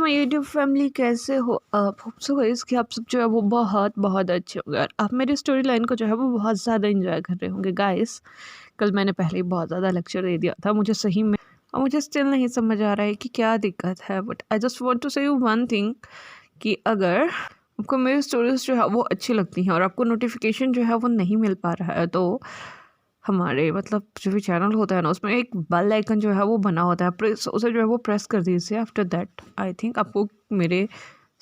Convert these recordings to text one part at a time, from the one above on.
My YouTube family कैसे हो आप? होप सो गाइस कि आप सब जो है वो बहुत बहुत अच्छे होंगे और आप मेरी स्टोरी लाइन को जो है वो बहुत ज़्यादा एंजॉय कर रहे होंगे। गाइस कल मैंने पहले ही बहुत ज़्यादा लेक्चर दे दिया था मुझे सही में, और मुझे स्टिल नहीं समझ आ रहा है कि क्या दिक्कत है। But I just want to say you one thing कि अगर आपको मेरी स्टोरीज जो है वो अच्छी लगती हैं और आपको नोटिफिकेशन जो है वो नहीं मिल पा रहा है, तो हमारे मतलब जो भी चैनल होता है ना, उसमें एक बेल आइकन जो है वो बना होता है, प्रेस उसे जो है वो प्रेस कर दीजिए। आफ्टर दैट आई थिंक आपको मेरे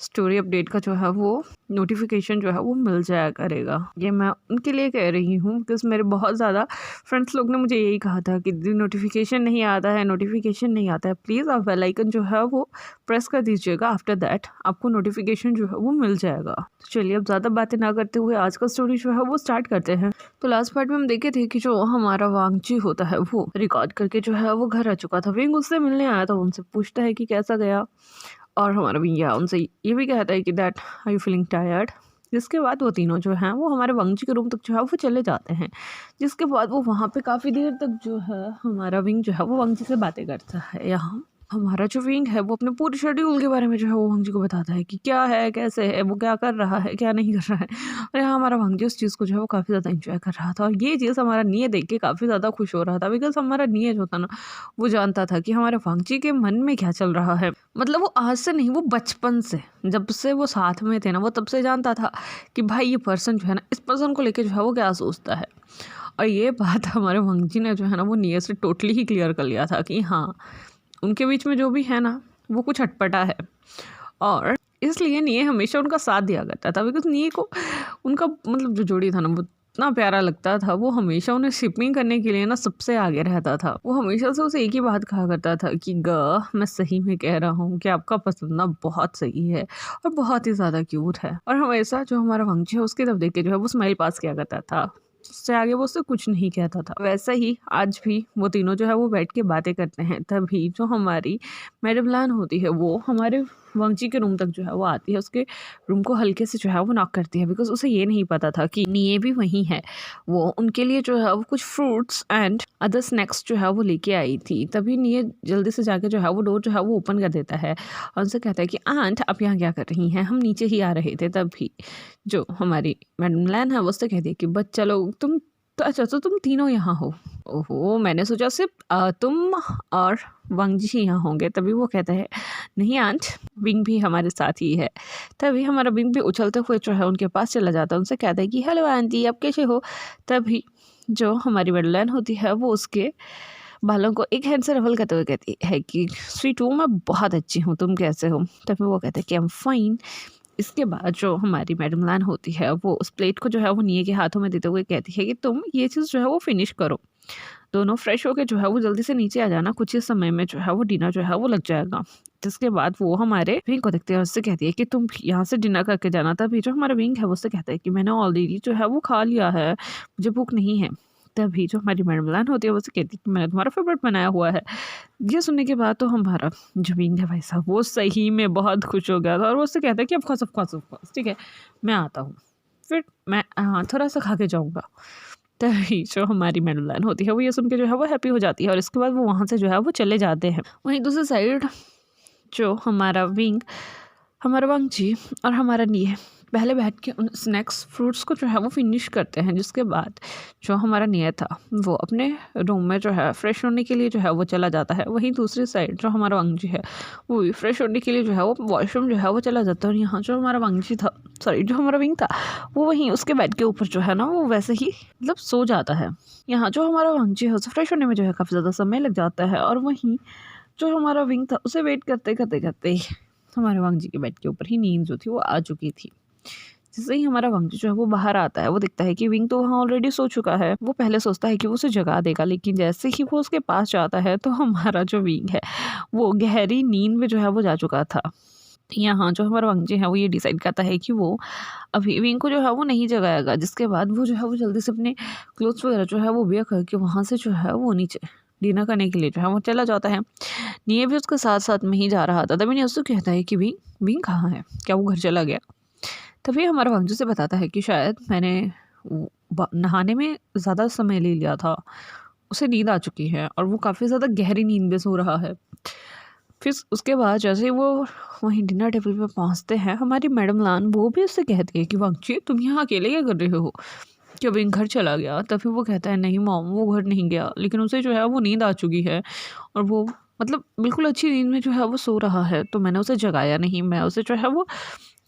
स्टोरी अपडेट का जो है वो नोटिफिकेशन जो है वो मिल जाया करेगा। ये मैं उनके लिए कह रही हूँ बिकॉज मेरे बहुत ज़्यादा फ्रेंड्स लोग ने मुझे यही कहा था कि नोटिफिकेशन नहीं आता है, नोटिफिकेशन नहीं आता है। प्लीज़ आप बेल आइकन जो है वो प्रेस कर दीजिएगा। आफ्टर दैट आपको नोटिफिकेशन जो है वो मिल जाएगा। तो चलिए अब ज़्यादा बातें ना करते हुए आज का स्टोरी जो है वो स्टार्ट करते हैं। तो लास्ट पार्ट में हम देखे थे कि जो हमारा वांगची होता है वो रिकॉर्ड करके जो है वो घर आ चुका था। विंग उससे मिलने आया था, उनसे पूछता है कि कैसा गया, और हमारा भैया उनसे ये भी कहता है कि that are you feeling tired. जिसके बाद वो तीनों जो हैं वो हमारे वंगजी के रूम तक जो है वो चले जाते हैं। जिसके बाद वो वहाँ पे काफ़ी देर तक जो है हमारा विंग जो है वो वंगजी से बातें करता है। यहाँ हमारा जो विंग है वो अपने पूरे शेड्यूल के बारे में जो है वो वंगजी को बताता है कि क्या है, कैसे है, वो क्या कर रहा है, क्या नहीं कर रहा है। और यहाँ हमारा वंगजी उस चीज़ को जो है वो काफ़ी ज़्यादा इंजॉय कर रहा था, और ये चीज़ हमारा निये देख के काफ़ी ज़्यादा खुश हो रहा था। बिकॉज हमारा निये जो था ना, वो जानता था कि हमारे वंगजी के मन में क्या चल रहा है। मतलब वो आज से नहीं, वो बचपन से जब से वो साथ में थे ना, वो तब से जानता था कि भाई ये पर्सन जो है ना, इस पर्सन को लेके जो है वो क्या सोचता है। और ये बात हमारे वंगजी ने जो है ना वो निये से टोटली ही क्लियर कर लिया था कि हाँ, उनके बीच में जो भी है ना वो कुछ अटपटा है। और इसलिए निये हमेशा उनका साथ दिया करता था। बिकॉज निये को उनका मतलब जो जोड़ी था ना वो इतना प्यारा लगता था। वो हमेशा उन्हें शिपिंग करने के लिए ना सबसे आगे रहता था। वो हमेशा से उसे एक ही बात कहा करता था कि मैं सही में कह रहा हूँ कि आपका पसंद ना बहुत सही है और बहुत ही ज़्यादा क्यूट है। और हमेशा जो हमारा वंशी है उसकी तरफ देख के जो है वो स्माइल पास किया करता था। उससे आगे वो उससे कुछ नहीं कहता था। वैसे ही आज भी वो तीनों जो है वो बैठ के बातें करते हैं। तभी जो हमारी मैडम लान होती है वो हमारे वंशी के रूम तक जो है वो आती है। उसके रूम को हल्के से जो है वो नॉक करती है। बिकॉज उसे ये नहीं पता था कि निये भी वहीं है। वो उनके लिए जो है वो कुछ फ्रूट्स एंड अदर स्नैक्स जो है वो लेके आई थी। तभी निये जल्दी से जाके जो है वो डोर जो है वो ओपन कर देता है और उनसे कहता है कि आंट आप यहाँ क्या कर रही हैं, हम नीचे ही आ रहे थे। तभी जो हमारी मैडम लैन है वो उससे कहती है कि बच्चा लोग तुम तो अच्छा तो तुम तीनों यहाँ हो। ओहो, मैंने सोचा सिर्फ तुम और वंगजी ही यहाँ होंगे। तभी वो कहता है नहीं आंट, विंग भी हमारे साथ ही है। तभी हमारा विंग भी उछलते हुए जो है उनके पास चला जाता है। उनसे कहता है कि हेलो आंटी, आप कैसे हो। तभी जो हमारी मैडम होती है वो उसके बालों को एक हैंड से रफल करते हुए कहती है कि स्वीट हूँ, मैं बहुत अच्छी हूँ, तुम कैसे हो। तभी वो कहते हैं कि आई एम फाइन। इसके बाद जो हमारी मैडम लैन होती है वो उस प्लेट को जो है वो निये के हाथों में देते हुए कहती है कि तुम ये चीज़ जो है वो फिनिश करो। दोनों फ्रेश होके जो है वो जल्दी से नीचे आ जाना, कुछ ही समय में जो है वो डिनर जो है वो लग जाएगा। जिसके बाद वो हमारे विंग को देखते हैं, उससे कहती है कि तुम यहाँ से डिनर करके जाना। तभी जो हमारा विंग है वो उससे कहता है कि मैंने ऑलरेडी जो है वो खा लिया है, मुझे भूख नहीं है। तभी जो हमारी मैडम लैन होती है वो उससे कहती है कि मैंने तुम्हारा फेवरेट बनाया हुआ है। ये सुनने के बाद तो हमारा जो विंग है भाई साहब वो सही में बहुत खुश हो गया था, और वो उससे कहता है कि अब ऑफ कोर्स ठीक है, मैं आता हूँ, फिर मैं थोड़ा सा खा के जाऊँगा। तभी जो हमारी मैडम लैन होती है वो ये सुन के जो है वो हैप्पी हो जाती है, और इसके बाद वो वहाँ से जो है वो चले जाते हैं। वहीं दूसरी साइड जो हमारा विंग, हमारा वंगजी और हमारा निये पहले बैठ के उन स्नैक्स फ्रूट्स को जो है वो फिनिश करते हैं। जिसके बाद जो हमारा निये था वो अपने रूम में जो है फ्रेश होने के लिए जो है वो चला जाता है। वहीं दूसरी साइड जो हमारा वंगजी है वो भी फ्रेश होने के लिए जो है वो वॉशरूम जो है वो चला जाता है। और यहाँ जो हमारा वंगजी था, सॉरी जो हमारा विंग था, वो वहीं उसके बेड के ऊपर जो है ना वो वैसे ही मतलब सो जाता है। यहाँ जो हमारा वंगजी है उसे फ्रेश होने में जो है काफ़ी ज़्यादा समय लग जाता है, और वहीं जो हमारा विंग था उसे वेट करते करते करते हमारे वंगजी के बेड के ऊपर ही नींद जो थी वो आ चुकी थी। जैसे ही हमारा वंगजी जो है वो बाहर आता है, वो दिखता है कि विंग तो वहाँ ऑलरेडी सो चुका है। वो पहले सोचता है कि वो उसे जगा देगा, लेकिन जैसे ही वो उसके पास जाता है तो हमारा जो विंग है वो गहरी नींद में जो है वो जा चुका था। यहाँ जो हमारा वंगजी है वो ये डिसाइड करता है कि वो अभी विंग को जो है वो नहीं जगाएगा। जिसके बाद वो जो है वो जल्दी से अपने क्लोथ्स वगैरह जो है वो वेयर करके वहाँ से जो है वो नीचे डिनर करने के लिए जो है वो चला जाता है। निये भी उसके साथ साथ में ही जा रहा था। तभी निये उससे कहता है कि विंग कहाँ है, क्या वो घर चला गया। तभी हमारा वंगजी से बताता है कि शायद मैंने नहाने में ज़्यादा समय ले लिया था, उसे नींद आ चुकी है और वो काफ़ी ज़्यादा गहरी नींद में सो रहा है। फिर उसके बाद जैसे ही वो वहीं डिनर टेबल पे पहुँचते हैं, हमारी मैडम लान वो भी उससे कहती है कि वांगची तुम यहाँ अकेले क्या कर रहे हो, कि अभी घर चला गया। तभी वो कहता है नहीं मॉम वो घर नहीं गया, लेकिन उसे जो है वो नींद आ चुकी है और वो मतलब बिल्कुल अच्छी नींद में जो है वो सो रहा है, तो मैंने उसे जगाया नहीं, मैं उसे जो है वो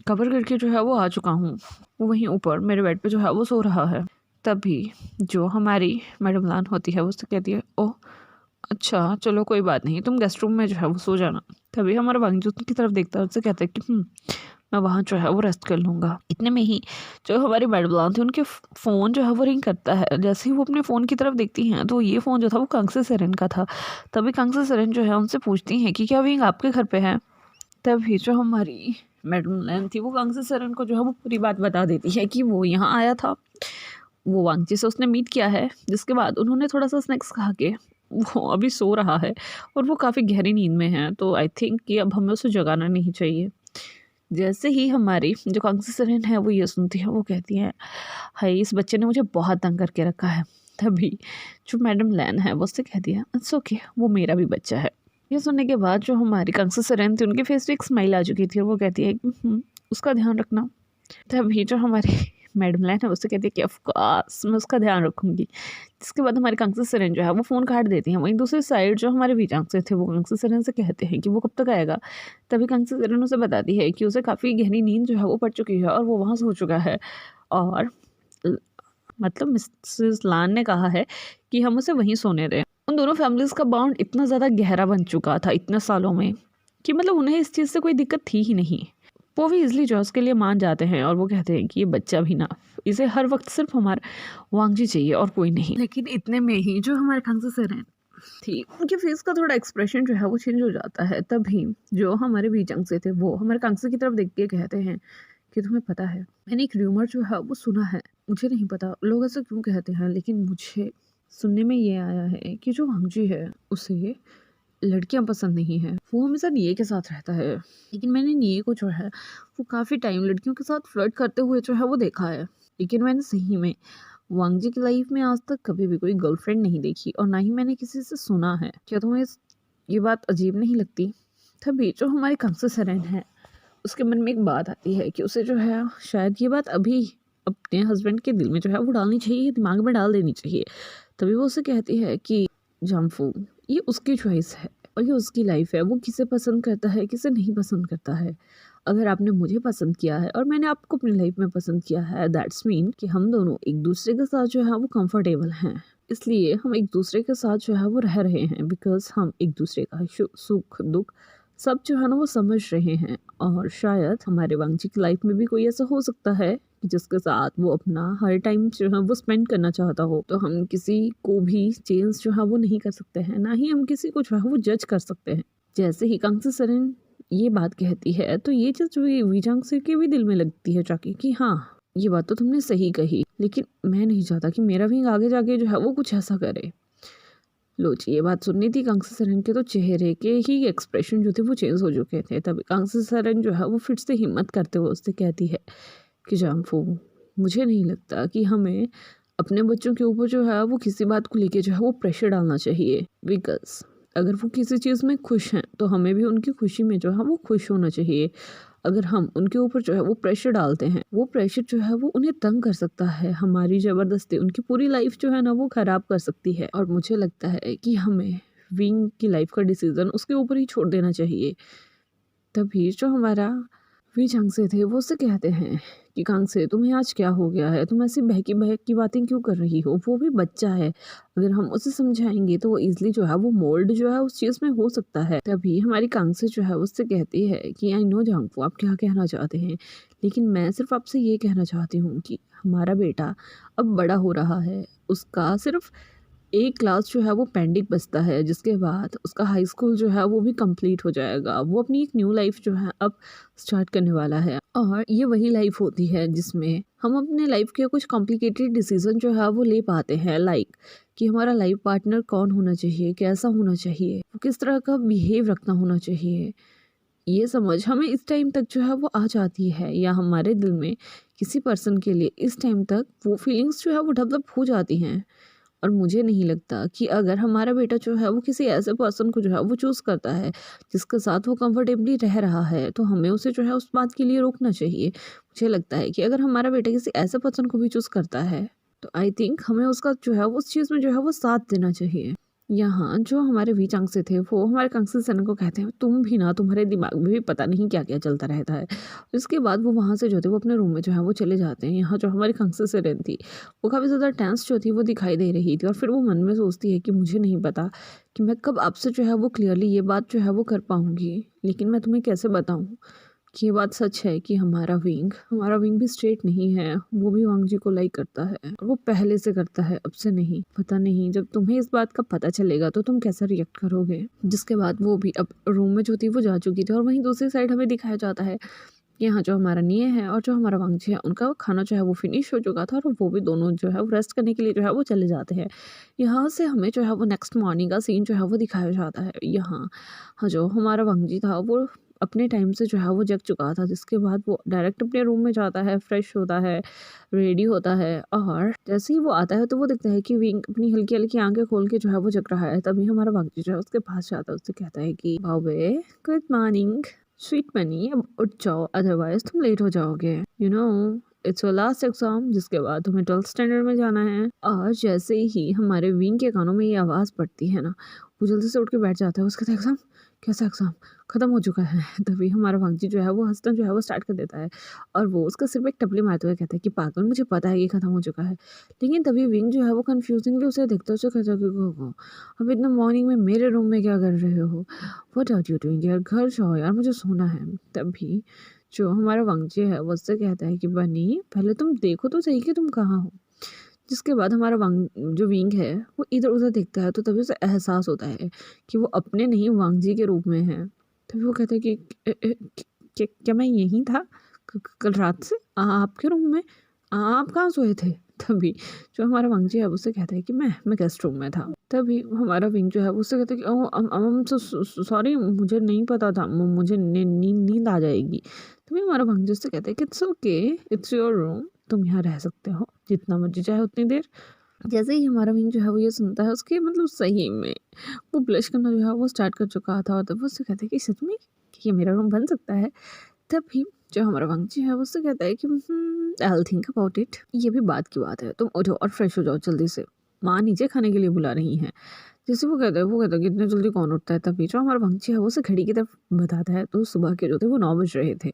कवर करके जो है वो आ चुका हूँ। वो वहीं ऊपर मेरे बेड पे जो है वो सो रहा है। तभी जो हमारी मैडम लान होती है वो उससे कहती है ओह अच्छा चलो कोई बात नहीं, तुम गेस्ट रूम में जो है वो सो जाना। तभी हमारा वांगजू की तरफ देखता है, उससे कहता है कि मैं वहाँ जो है वो रेस्ट कर लूँगा। इतने में ही जो हमारी मैडम लान थी उनके फ़ोन जो है वो रिंग करता है। जैसे ही वो अपने फ़ोन की तरफ देखती हैं तो ये फ़ोन जो था वो कांग्से सेरेन का था। तभी कांग्से सेरेन जो है उनसे पूछती हैं कि क्या विंग आपके घर पे है। तभी जो हमारी मैडम लान थी वो कांग्से सेरेन को जो है वो पूरी बात बता देती है कि वो यहाँ आया था, वो वांगची से उसने मीट किया है, जिसके बाद उन्होंने थोड़ा सा स्नैक्स खा के वो अभी सो रहा है और वो काफ़ी गहरी नींद में है, तो आई थिंक कि अब हमें उसे जगाना नहीं चाहिए। जैसे ही हमारी जो कांग्सी सरेन है वो ये सुनती है, वो कहती है हाय इस बच्चे ने मुझे बहुत तंग करके रखा है। तभी जो मैडम लैन है वो उससे कहती है इट्स ओके वो मेरा भी बच्चा है। ये सुनने के बाद जो हमारी कांग्सी सरेन थी उनके फेस पे एक स्माइल आ चुकी थी और वो कहती है उसका ध्यान रखना। तभी जो हमारी मैडम लाइन है उससे कहती है कि ऑफ कोर्स मैं उसका ध्यान रखूँगी। जिसके बाद हमारे कांग्सी सरेन जो है वो फ़ोन काट देती हैं। वहीं दूसरी साइड जो हमारे वीजांग से थे वो कांग्सी सरेन से कहते हैं कि वो कब तक आएगा। तभी कांग्सी सरेन उसे बताती है कि उसे काफ़ी गहरी नींद जो है वो पड़ चुकी है और वो वहाँ सो चुका है और मतलब मिसेस लान ने कहा है कि हम उसे वहीं सोने दें। उन दोनों फैमिलीज़ का बॉन्ड इतना ज़्यादा गहरा बन चुका था इतने सालों में कि मतलब उन्हें इस चीज़ से कोई दिक्कत थी ही नहीं। वो भी ईज़िली जॉस के लिए मान जाते हैं और वो कहते हैं कि ये बच्चा भी ना, इसे हर वक्त सिर्फ हमारा वांगजी चाहिए और कोई नहीं। लेकिन इतने में ही जो हमारे कांग्सी सरेन थी उनके फेस का थोड़ा एक्सप्रेशन जो है वो चेंज हो जाता है। तभी जो हमारे बीजंग से थे वो हमारे कांग्सी की तरफ देख के कहते हैं कि तुम्हें पता है मैंने एक र्यूमर जो है वो सुना है, मुझे नहीं पता लोग ऐसा क्यों कहते हैं, लेकिन मुझे सुनने में ये आया है कि जो वांगजी है उसे लड़कियां पसंद नहीं है, वो हमेशा निये के साथ रहता है। लेकिन मैंने निये को जो है वो काफ़ी टाइम लड़कियों के साथ फ्लर्ट करते हुए जो है वो देखा है, लेकिन मैंने सही में वांगजी की लाइफ में आज तक कभी भी कोई गर्लफ्रेंड नहीं देखी और ना ही मैंने किसी से सुना है। क्या तुम्हें ये बात अजीब नहीं लगती। तभी जो हमारे कांग्सी सरेन है उसके मन में एक बात आती है कि उसे जो है शायद ये बात अभी अपने हस्बैंड के दिल में जो है वो डालनी चाहिए, दिमाग में डाल देनी चाहिए। तभी वो उसे कहती है कि जामफू ये उसकी चॉइस है और ये उसकी लाइफ है, वो किसे पसंद करता है किसे नहीं पसंद करता है। अगर आपने मुझे पसंद किया है और मैंने आपको अपनी लाइफ में पसंद किया है दैट्स मीन कि हम दोनों एक दूसरे के साथ जो है वो कंफर्टेबल हैं, इसलिए हम एक दूसरे के साथ जो है वो रह रहे हैं बिकॉज हम एक दूसरे का सुख दुख सब जो है ना वो समझ रहे हैं। और शायद हमारे वांगजी की लाइफ में भी कोई ऐसा हो सकता है जिसके साथ वो अपना हर टाइम जो है वो स्पेंड करना चाहता हो, तो हम किसी को भी चेंज जो है वो नहीं कर सकते हैं, ना ही हम किसी को जो है वो जज कर सकते हैं। जैसे ही कांग्सी सरेन ये बात कहती है तो ये चीज़ जो वीजांग से के भी दिल में लगती है जाके कि हाँ ये बात तो तुमने सही कही, लेकिन मैं नहीं चाहता कि मेरा भी आगे जाके जो है वो कुछ ऐसा करे। लो जी ये बात सुननी थी कांग्सी सरेन के तो चेहरे के ही एक्सप्रेशन जो थे वो चेंज हो चुके थे। तभी कांग्सी सरेन जो है वो फिर से हिम्मत करते हुए उससे कहती है कि जामफू मुझे नहीं लगता कि हमें अपने बच्चों के ऊपर जो है वो किसी बात को लेके जो है वो प्रेशर डालना चाहिए, बिकॉज अगर वो किसी चीज़ में खुश हैं तो हमें भी उनकी खुशी में जो है वो खुश होना चाहिए। अगर हम उनके ऊपर जो है वो प्रेशर डालते हैं वो प्रेशर जो है वो उन्हें तंग कर सकता है, हमारी ज़बरदस्ती उनकी पूरी लाइफ जो है ना वो ख़राब कर सकती है। और मुझे लगता है कि हमें विंग की लाइफ का डिसीज़न उसके ऊपर ही छोड़ देना चाहिए। तभी जो हमारा वीजांग से थे वो उससे कहते हैं कि कांग्से तुम्हें आज क्या हो गया है, तुम ऐसी बहकी बहकी बातें क्यों कर रही हो, वो भी बच्चा है, अगर हम उसे समझाएंगे तो वो ईजिली जो है वो मोल्ड जो है उस चीज़ में हो सकता है। तभी हमारी कांग्से जो है उससे कहती है कि आई नो जांगफू आप क्या कहना चाहते हैं, लेकिन मैं सिर्फ आपसे ये कहना चाहती हूँ कि हमारा बेटा अब बड़ा हो रहा है, उसका सिर्फ एक क्लास जो है वो पेंडिंग बचता है, जिसके बाद उसका हाई स्कूल जो है वो भी कंप्लीट हो जाएगा, वो अपनी एक न्यू लाइफ जो है अब स्टार्ट करने वाला है। और ये वही लाइफ होती है जिसमें हम अपने लाइफ के कुछ कॉम्प्लिकेटेड डिसीजन जो है वो ले पाते हैं, लाइक कि हमारा लाइफ पार्टनर कौन होना चाहिए, कैसा होना चाहिए, वो किस तरह का बिहेव रखना होना चाहिए। ये समझ हमें इस टाइम तक जो है वो आ जाती है, या हमारे दिल में किसी पर्सन के लिए इस टाइम तक वो फीलिंग्स जो है वो डेवलप हो जाती हैं। और मुझे नहीं लगता कि अगर हमारा बेटा जो है वो किसी ऐसे पर्सन को जो है वो चूज़ करता है जिसके साथ वो कंफर्टेबली रह रहा है, तो हमें उसे जो है उस बात के लिए रोकना चाहिए। मुझे लगता है कि अगर हमारा बेटा किसी ऐसे पर्सन को भी चूज़ करता है तो आई थिंक हमें उसका जो है उस चीज़ में जो है वो साथ देना चाहिए। यहाँ जो हमारे वी-चांग-से थे वो हमारे कांग-सी-सन को कहते हैं, तुम भी ना, तुम्हारे दिमाग में भी पता नहीं क्या-क्या चलता रहता है। इसके बाद वो वहाँ से जो थे वो अपने रूम में जो है वो चले जाते हैं। यहाँ जो हमारी कांग-सी-सन थी वो काफ़ी ज़्यादा टेंस जो थी वो दिखाई दे रही थी और फिर वो मन में सोचती है कि मुझे नहीं पता कि मैं कब आपसे जो है वो क्लियरली ये बात जो है वो कर पाऊँगी। लेकिन मैं तुम्हें कैसे बताऊँ कि ये बात सच है कि हमारा विंग भी स्ट्रेट नहीं है, वो भी वांग जी को लाइक करता है और वो पहले से करता है, अब से नहीं। पता नहीं जब तुम्हें इस बात का पता चलेगा तो तुम कैसा रिएक्ट करोगे। जिसके बाद वो भी अब रूम में जो थी वो जा चुकी थी और वहीं दूसरी साइड हमें दिखाया जाता है यहाँ जो हमारा निये है और जो हमारा वांग जी है उनका खाना जो है वो फिनिश हो चुका था और वो भी दोनों जो है वो रेस्ट करने के लिए जो है वो चले जाते हैं। यहाँ से हमें जो है वो नेक्स्ट मॉर्निंग का सीन जो है वो दिखाया जाता है। यहाँ जो हमारा वांग जी था वो अपने टाइम से जो है वो जग चुका था, जिसके बाद वो डायरेक्ट अपने रूम में जाता है, फ्रेश होता है, रेडी होता है और जैसे ही वो आता है तो वो देखता है कि विंग अपनी हल्की-हल्की आँखें खोल के जो है वो जग रहा है। तभी हमारा वांग जी जो है उसके पास जाता है, उससे कहता है कि बाबे गुड मॉर्निंग, स्वीट बनी, अब उठ जाओ अदरवाइज़ तुम लेट हो जाओगे। इट्स योर लास्ट एग्ज़ाम, जिसके बाद तुम्हें 12th स्टैंडर्ड में जाना है। और जैसे ही हमारे विंग के कानों में ये आवाज़ पड़ती है ना, वो जल्दी से उठ के बैठ जाता है। उसका कहता है एग्ज़ाम? कैसा एग्ज़ाम? ख़त्म हो चुका है। तभी हमारा वांग जी जो है वो हँसना जो है वो स्टार्ट कर देता है और वो उसका सिर पे एक टपली मारते हुए कहता है कि पागल, मुझे पता है कि ख़त्म हो चुका है। लेकिन तभी विंग जो है वो कन्फ्यूज़िंगली उसे देखता है, उसे कहता है कि "गो, अब इतना मॉर्निंग में मेरे रूम में क्या कर रहे हो? व्हाट आर यू डूइंग यार, घर जाओ यार, मुझे सोना है।" तभी जो हमारा वांग जी है वो उससे कहता है कि बनी, पहले तुम देखो तो सही कि तुम कहाँ हो। जिसके बाद हमारा जो विंग है वो इधर-उधर देखता है तो तभी उसे एहसास होता है कि वो अपने नहीं वांग जी के रूप में है। तभी वो कहता है कि क्या मैं यहीं था कल रात से आपके रूम में? आप कहाँ सोए थे? तभी जो हमारा वांग जी है वो उससे कहता है कि मैं गेस्ट रूम में था। तभी हमारा विंग जो है वो उससे कहता है कि ओह सॉरी, मुझे नहीं पता था, मुझे नींद आ जाएगी। तभी हमारा वांग जी उससे कहता है कि it's okay, it's your room, तुम यहाँ रह सकते हो जितना मर्जी चाहे उतनी देर। जैसे ही हमारा विंग जो है वो ये सुनता है, उसके मतलब सही में वो ब्लश करना जो है वो स्टार्ट कर चुका था और तब वो उससे कहता है कि सच में कि ये मेरा रूम बन सकता है। तभी जो हमारा वांग जी है वो उससे कहता है कि I will think about it. ये भी बात की बात है, तुम उठो और फ्रेश हो जाओ जल्दी से, माँ नीचे खाने के लिए बुला रही हैं। जैसे वो कहता है कि इतने जल्दी कौन उठता है। तभी जो हमारा वांग जी है वो उसे घड़ी की तरफ बताता है तो सुबह के जो थे वो 9 बज रहे थे।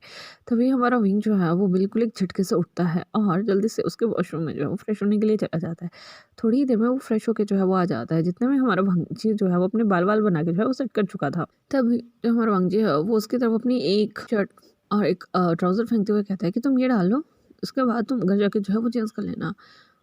तभी हमारा विंग जो है वो बिल्कुल एक झटके से उठता है और जल्दी से उसके वॉशरूम में जो है वो फ्रेश होने के लिए चला जाता है। थोड़ी ही देर में वो फ्रेश होके जो है वो आ जाता है, जितने में हमारा वांग जी जो है वो अपने बाल-वाल बना के जो है वो सेट कर चुका था। तभी जो हमारा वांग जी है वो उसकी तरफ अपनी एक शर्ट और एक ट्राउज़र फेंकते हुए कहता है कि तुम ये डाल लो, उसके बाद तुम घर जाके जो है वो चेंज कर लेना।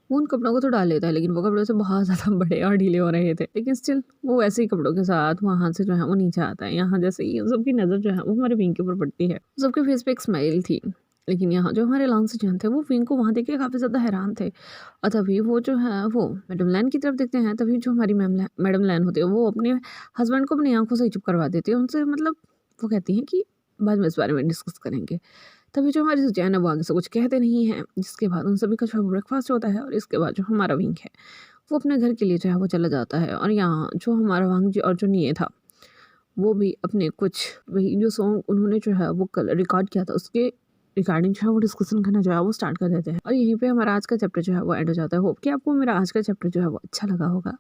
वो उन कपड़ों को तो डाल लेता है लेकिन वो कपड़े से बहुत ज़्यादा बड़े और ढीले हो रहे थे। लेकिन स्टिल वो वैसे ही कपड़ों के साथ वहाँ से जो है वो नीचे आता है। यहाँ जैसे ही उन सबकी नज़र जो है वो हमारे विंग के ऊपर पड़ती है। सबके फेस पे एक स्माइल थी। लेकिन यहाँ जो हमारे लांस जन थे वो विंग को वहाँ देख के काफ़ी ज़्यादा हैरान थे। और तभी वो जो है वो मैडम लैन की तरफ देखते हैं। तभी जो हमारी मैडम लैन होती है वो अपने हस्बैंड को अपनी आँखों से ही चुप करवा देती है। उनसे मतलब वो कहती हैं कि बाद में इस बारे में डिस्कस करेंगे। तभी जो हमारी सुजैन है वो आगे से कुछ कहते नहीं हैं, जिसके बाद उन सभी का जो है ब्रेकफास्ट होता है और इसके बाद जो हमारा विंग है वो अपने घर के लिए जो है वो चला जाता है। और यहाँ जो हमारा वांग जी और जो निये था वो भी अपने कुछ वही जो सॉन्ग उन्होंने जो है वो कल रिकॉर्ड किया था उसके रिगार्डिंग जो है वो डिस्कशन करना जो है वो स्टार्ट कर देते हैं। और यहीं पे हमारा आज का चैप्टर जो है वो एंड हो जाता है। होप कि आपको मेरा आज का चैप्टर जो है वो अच्छा लगा होगा।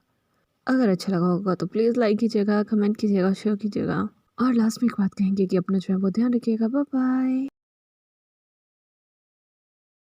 अगर अच्छा लगा होगा तो प्लीज़ लाइक कीजिएगा, कमेंट कीजिएगा, शेयर कीजिएगा और लास्ट में एक बात कहेंगे कि अपना जो है वो ध्यान रखिएगा। Bye bye.